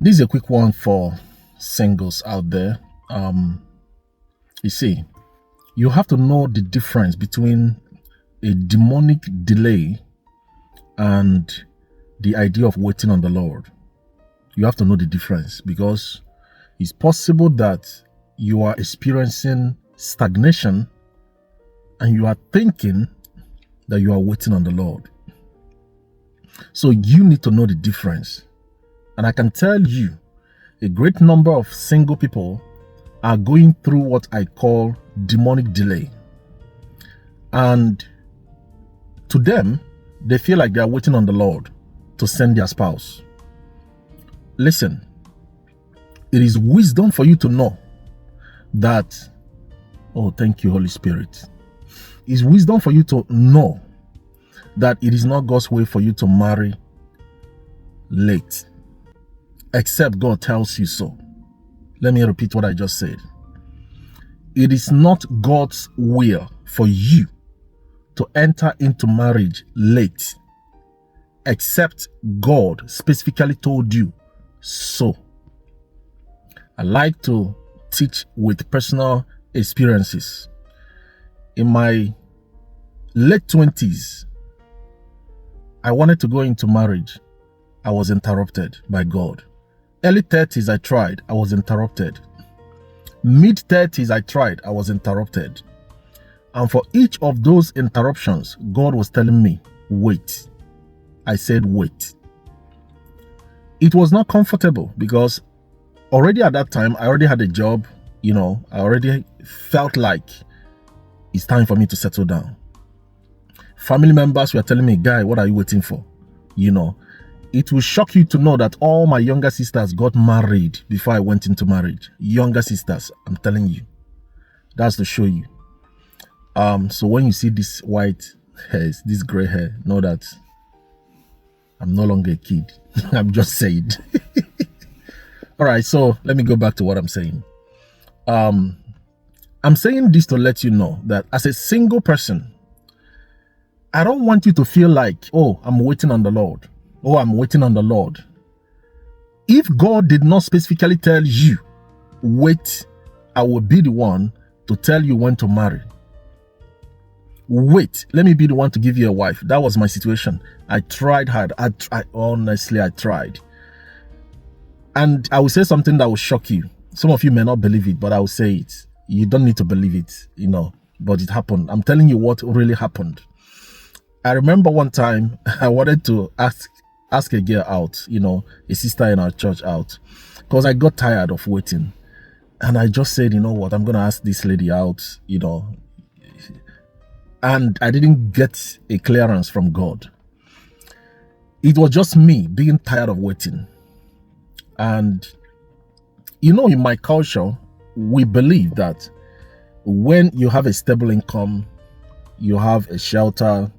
This is a quick one for singles out there. You see, you have to know the difference between a demonic delay and the idea of waiting on the Lord. You have to know the difference, because it's possible that you are experiencing stagnation and you are thinking that you are waiting on the Lord. So you need to know the difference. And I can tell you, a great number of single people are going through what I call demonic delay. And to them, they feel like they are waiting on the Lord to send their spouse. Listen, it is wisdom for you to know that, oh, thank you, Holy Spirit. It's wisdom for you to know that it is not God's way for you to marry late, except God tells you so. Let me repeat what I just said. It is not God's will for you to enter into marriage late, except God specifically told you so. I like to teach with personal experiences. In my late 20s, I wanted to go into marriage. I was interrupted by God. Early 30s, I tried. I was interrupted. Mid 30s, I tried. I was interrupted. And for each of those interruptions, God was telling me, wait. I said, wait. It was not comfortable, because already at that time, I already had a job. I already felt like it's time for me to settle down. Family members were telling me, guy, what are you waiting for? It will shock you to know that all my younger sisters got married before I went into marriage. Younger sisters, I'm telling you. That's to show you. So when you see this white hair, this gray hair, know that I'm no longer a kid. I'm just saying. All right, so let me go back to what I'm saying. I'm saying this to let you know that as a single person, I don't want you to feel like, oh, I'm waiting on the Lord. Oh, I'm waiting on the Lord. If God did not specifically tell you, wait, I will be the one to tell you when to marry. Wait, let me be the one to give you a wife. That was my situation. I tried hard. Honestly, I tried. And I will say something that will shock you. Some of you may not believe it, but I will say it. You don't need to believe it, but it happened. I'm telling you what really happened. I remember one time I wanted to ask a girl out, a sister in our church out, because I got tired of waiting. And I just said, you know what, I'm going to ask this lady out, and I didn't get a clearance from God. It was just me being tired of waiting. And, in my culture, we believe that when you have a stable income, you have a shelter,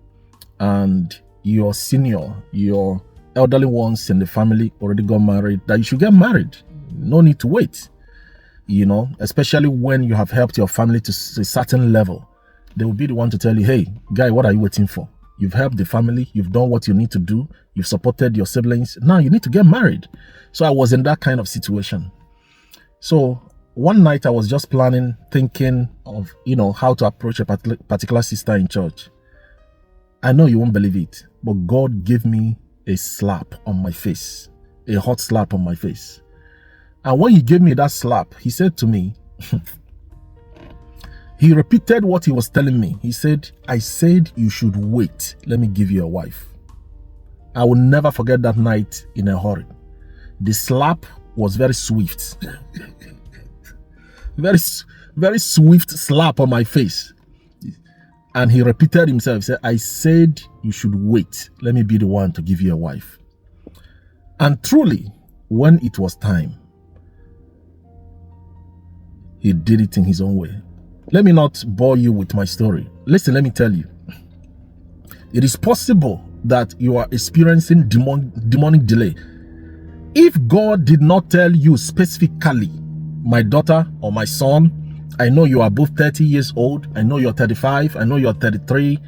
and your senior, your elderly ones in the family already got married, that you should get married. No need to wait. Especially when you have helped your family to a certain level. They will be the one to tell you, hey, guy, what are you waiting for? You've helped the family. You've done what you need to do. You've supported your siblings. Now you need to get married. So I was in that kind of situation. So one night I was just planning, thinking of, how to approach a particular sister in church. I know you won't believe it, but God gave me a slap on my face, a hot slap on my face. And when he gave me that slap, he said to me, he repeated what he was telling me. He said, I said you should wait. Let me give you a wife. I will never forget that night in a hurry. The slap was very swift. very swift slap on my face. And he repeated himself. He said, I said you should wait. Let me be the one to give you a wife. And truly, when it was time, he did it in his own way. Let me not bore you with my story. Listen, let me tell you. It is possible that you are experiencing demonic delay. If God did not tell you specifically, my daughter or my son, I know you are both 30 years old. I know you're 35. I know you're 33.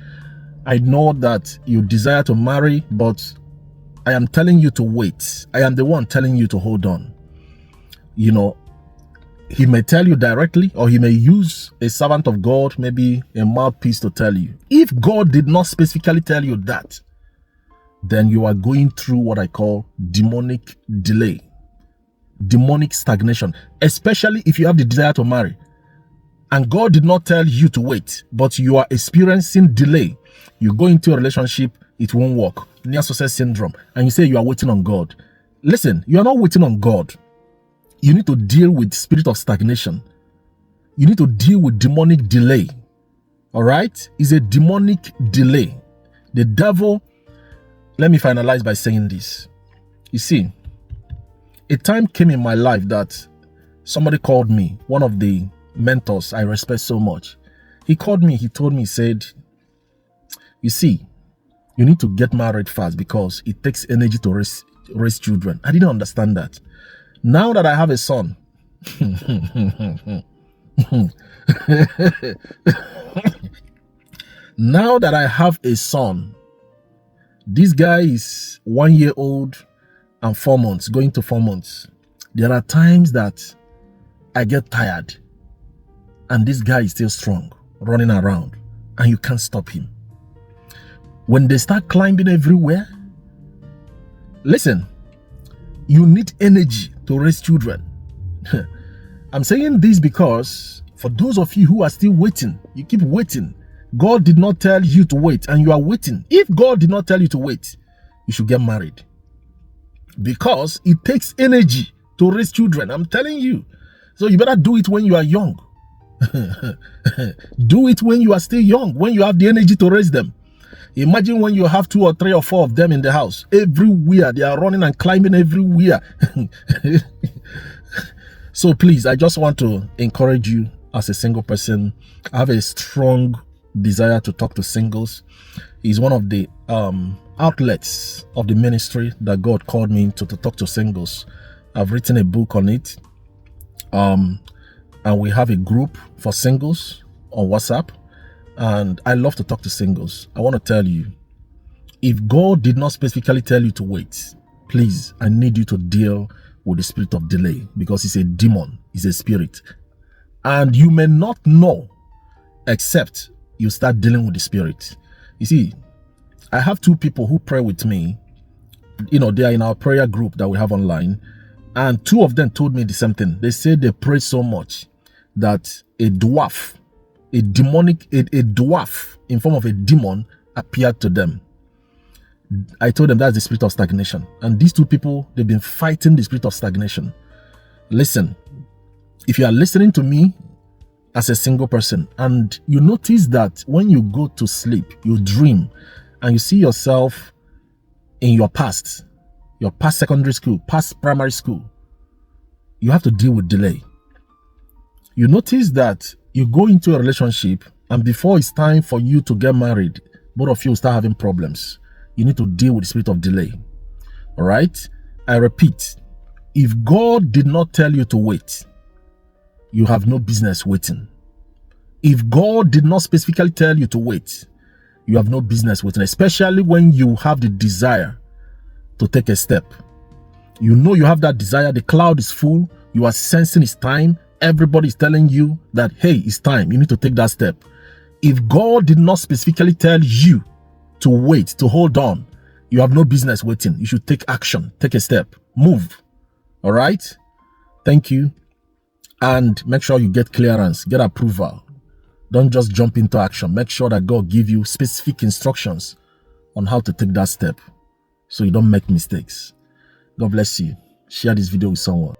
I know that you desire to marry, but I am telling you to wait. I am the one telling you to hold on. You know, he may tell you directly, or he may use a servant of God, maybe a mouthpiece, to tell you. If God did not specifically tell you that, then you are going through what I call demonic delay, demonic stagnation, especially if you have the desire to marry and God did not tell you to wait, but you are experiencing delay. You go into a relationship, it won't work. Near success syndrome, and you say you are waiting on God. Listen, you are not waiting on God. You need to deal with spirit of stagnation. You need to deal with demonic delay. All right? It's a demonic delay. The devil, let me finalize by saying this. You see, a time came in my life that somebody called me, one of the mentors I respect so much. He called me, he told me, he said, you see, you need to get married fast because it takes energy to raise children. I didn't understand that. Now that I have a son, now that I have a son, this guy is 1 year old and 4 months, going to 4 months. There are times that I get tired and this guy is still strong, running around, and you can't stop him. When they start climbing everywhere, listen, you need energy to raise children. I'm saying this because for those of you who are still waiting, you keep waiting. God did not tell you to wait and you are waiting. If God did not tell you to wait, you should get married. Because it takes energy to raise children. I'm telling you. So you better do it when you are young. Do it when you are still young, when you have the energy to raise them. Imagine when you have 2 or 3 or 4 of them in the house. Everywhere. They are running and climbing everywhere. So please, I just want to encourage you as a single person. I have a strong desire to talk to singles. It's one of the outlets of the ministry that God called me to talk to singles. I've written a book on it. And we have a group for singles on WhatsApp. And I love to talk to singles. I want to tell you, if God did not specifically tell you to wait, please, I need you to deal with the spirit of delay, because it's a demon, it's a spirit. And you may not know except you start dealing with the spirit. You see, I have 2 people who pray with me. You know, they are in our prayer group that we have online. And 2 of them told me the same thing. They said they prayed so much that a dwarf in form of a demon appeared to them. I told them that's the spirit of stagnation. And these 2 people, they've been fighting the spirit of stagnation. Listen, if you are listening to me as a single person and you notice that when you go to sleep, you dream and you see yourself in your past secondary school, past primary school, you have to deal with delay. You notice that you go into a relationship and before it's time for you to get married, both of you start having problems. You need to deal with the spirit of delay. All right? I repeat, if God did not tell you to wait, you have no business waiting. If God did not specifically tell you to wait, you have no business waiting, especially when you have the desire to take a step. You know you have that desire, the cloud is full, you are sensing it's time. Everybody is telling you that, hey, it's time. You need to take that step. If God did not specifically tell you to wait, to hold on, you have no business waiting. You should take action, take a step, move. All right? Thank you. And make sure you get clearance, get approval. Don't just jump into action. Make sure that God give you specific instructions on how to take that step so you don't make mistakes. God bless you. Share this video with someone.